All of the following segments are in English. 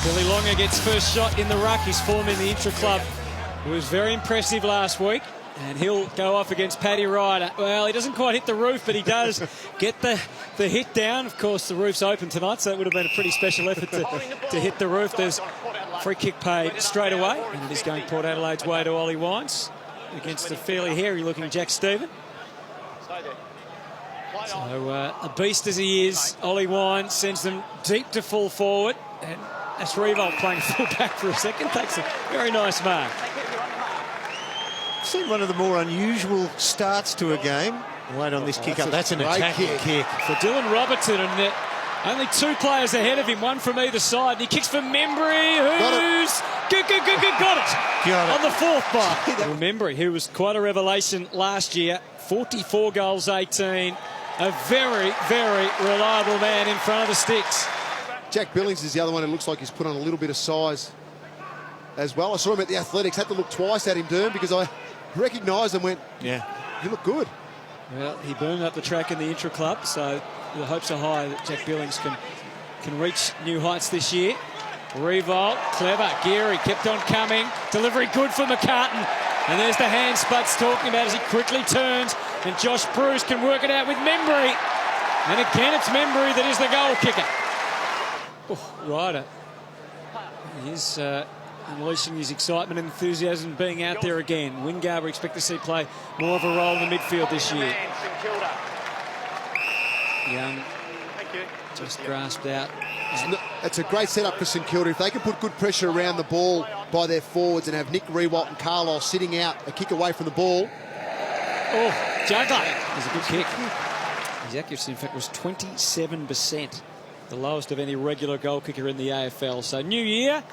Billy Longer gets first shot in the ruck. His form in the intra-club was very impressive last week. And he'll go off against Paddy Ryder. Well, he doesn't quite hit the roof, but he does get the hit down. Of course, the roof's open tonight, so it would have been a pretty special effort to hit the roof. There's free kick paid straight away. And it is going Port Adelaide's way to Ollie Wines against a fairly hairy-looking Jack Stephen. So, a beast as he is, Ollie Wines sends them deep to full forward. And that's Revolt playing full back for a second. Takes a very nice mark. Seen one of the more unusual starts to a game. Wait on this kick up. That's an attacking kick. For Dylan Robertson, and only two players ahead of him, one from either side. And he kicks for Membry, who's got it on the fourth bar. Membry, who was quite a revelation last year, 44 goals, 18. A very, very reliable man in front of the sticks. Jack Billings is the other one who looks like he's put on a little bit of size as well. I saw him at the Athletics, had to look twice at him, Durham, because I recognised and went, yeah, you look good. Well, he burned up the track in the intra-club, so the hopes are high that Jack Billings can reach new heights this year. Revolt, clever, Geary kept on coming. Delivery good for McCartan. And there's the hand Spud's talking about as he quickly turns. And Josh Bruce can work it out with Membry. And again, it's Membry that is the goal kicker. Oh, Ryder. He is unleashing his excitement and enthusiasm being out there again. Wingard, we expect to see play more of a role in the midfield this year. Young just grasped out. It's a great setup for St Kilda. If they can put good pressure around the ball by their forwards and have Nick Rewalt and Carlisle sitting out a kick away from the ball. Oh, juggler. There's a good kick. His accuracy, in fact, was 27%. The lowest of any regular goal kicker in the AFL. So new year,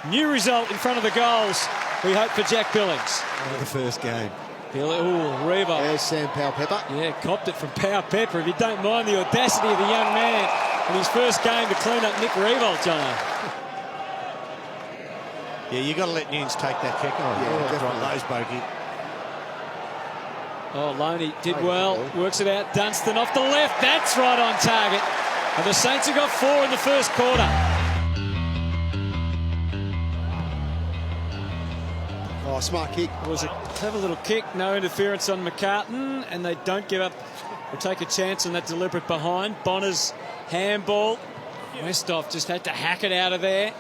new result in front of the goals. We hope for Jack Billings. The first game. Revolt. There's Sam Powell-Pepper. Yeah, copped it from Powell-Pepper. If you don't mind the audacity of the young man in his first game to clean up Nick Revolt, Jono. Yeah, you got to let Nunes take that kick. Those bogey. Oh, Loney did well. Works it out. Dunstan off the left. That's right on target. And the Saints have got 4 in the first quarter. Oh, smart kick. It was a clever little kick. No interference on McCartan. And they don't give up or take a chance on that deliberate behind. Bonner's handball. Westhoff just had to hack it out of there.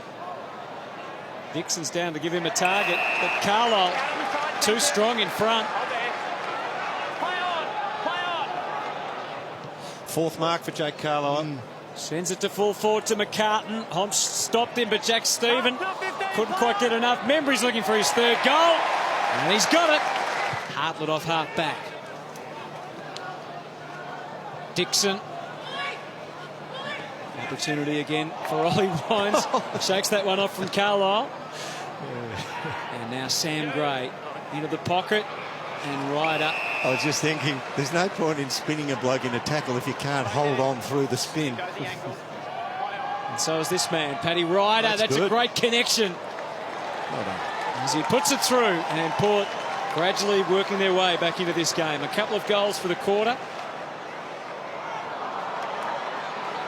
Dixon's down to give him a target. But Carlisle too strong in front. Fourth mark for Jake Carlisle. Sends it to full forward to McCartan. Homps stopped him, but Jack Stephen couldn't quite get enough. Membry's looking for his third goal. And he's got it. Hartlett off half back. Dixon. Opportunity again for Ollie Wines. Shakes that one off from Carlisle. And now Sam Gray into the pocket. And Ryder. I was just thinking, there's no point in spinning a bloke in a tackle if you can't hold on through the spin. And so is this man, Paddy Ryder. That's a great connection. Well done. As he puts it through, and Port gradually working their way back into this game. A couple of goals for the quarter.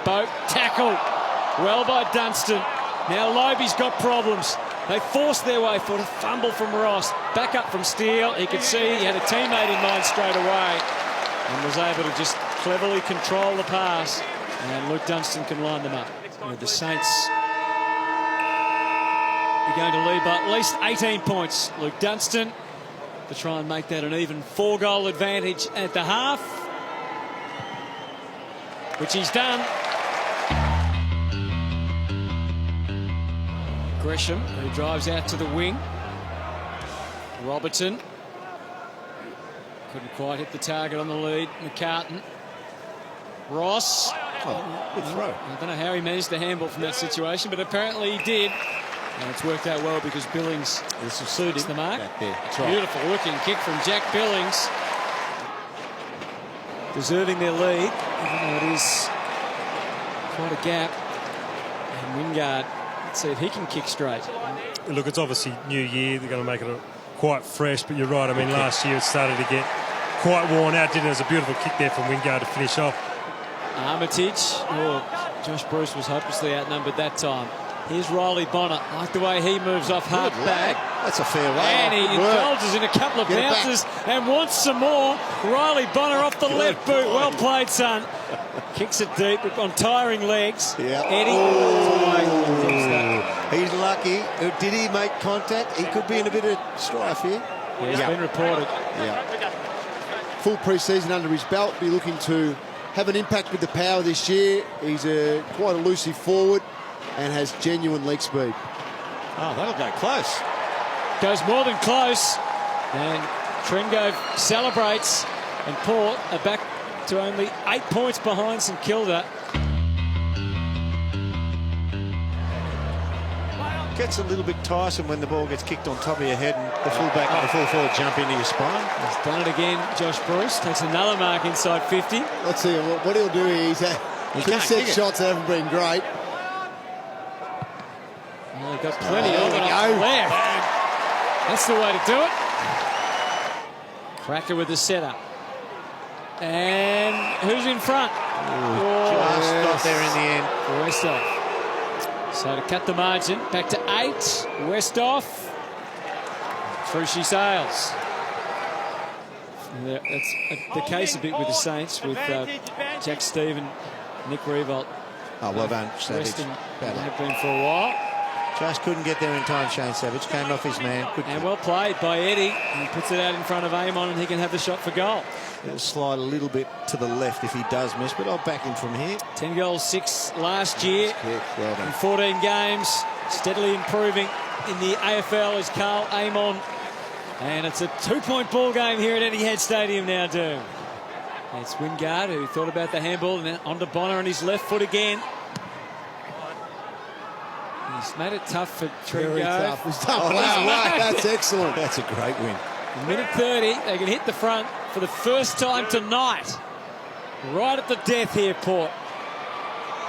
Boat tackle. Well by Dunstan. Now Loby's got problems. They forced their way for a fumble from Ross. Back up from Steele. He could see he had a teammate in mind straight away and was able to just cleverly control the pass. And Luke Dunstan can line them up. The Saints are going to lead by at least 18 points. Luke Dunstan to try and make that an even 4-goal advantage at the half, which he's done. Gresham, who drives out to the wing. Robertson couldn't quite hit the target on the lead. McCartan. Ross. Good throw. I don't know how he managed the handball from that situation, but apparently he did. And it's worked out well because Billings suits the mark. Beautiful looking kick from Jack Billings. Deserving their lead, even though it is quite a gap. And Wingard, let's see if he can kick straight. Look, it's obviously new year. They're going to make it quite fresh, but you're right. I mean, last year it started to get quite worn out, didn't it? It was a beautiful kick there from Wingard to finish off. Armitage. Oh, Josh Bruce was hopelessly outnumbered that time. Here's Riley Bonner. Like the way he moves off half back. That's a fair way. And he indulges in a couple of bounces and wants some more. Riley Bonner off the left boot. Well played, son. Kicks it deep on tiring legs. Yeah. Eddie. He's lucky. Did he make contact? He could be in a bit of strife here. He's been reported. Yeah. Full pre-season under his belt. Be looking to have an impact with the power this year. He's quite elusive forward and has genuine leg speed. Oh, that'll go close. Goes more than close. And Trengove celebrates. And Port are back to only 8 points behind St Kilda. Gets a little bit tiresome when the ball gets kicked on top of your head and the fullback and the full forward jump into your spine. He's done it again, Josh Bruce. Takes another mark inside 50. Let's see what he'll do here. He's had two set shots that haven't been great. Well, he got plenty of it off the left. That's the way to do it. Cracker with the setup. And who's in front? Just got there in the end. Westhoff. So to cut the margin, back to 8. Westhoff. Through she sails. That's the case a bit with the Saints, with Jack Stephen, Nick Revolt. Oh, well done, Savage. Resting have been for a while. Just couldn't get there in time, Shane Savage. Came off his man. Good And well played by Eddie. He puts it out in front of Amon and he can have the shot for goal. It'll slide a little bit to the left if he does miss, but I'll back him from here. 10 goals, 6 last year. Well done. In 14 games, steadily improving in the AFL is Carl Amon. And it's a 2-point ball game here at Etihad Stadium now, Doom. It's Wingard who thought about the handball, and then on to Bonner on his left foot again. He's made it tough for Very Trengove. tough. Oh, wow. That's excellent. That's a great win. Minute 30, they can hit the front for the first time tonight. Right at the death here, Port.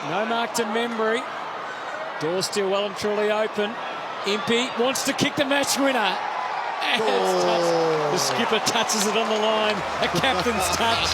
No mark to memory. Door still well and truly open. Impey wants to kick the match winner. And it's touched. The skipper touches it on the line. A captain's touch.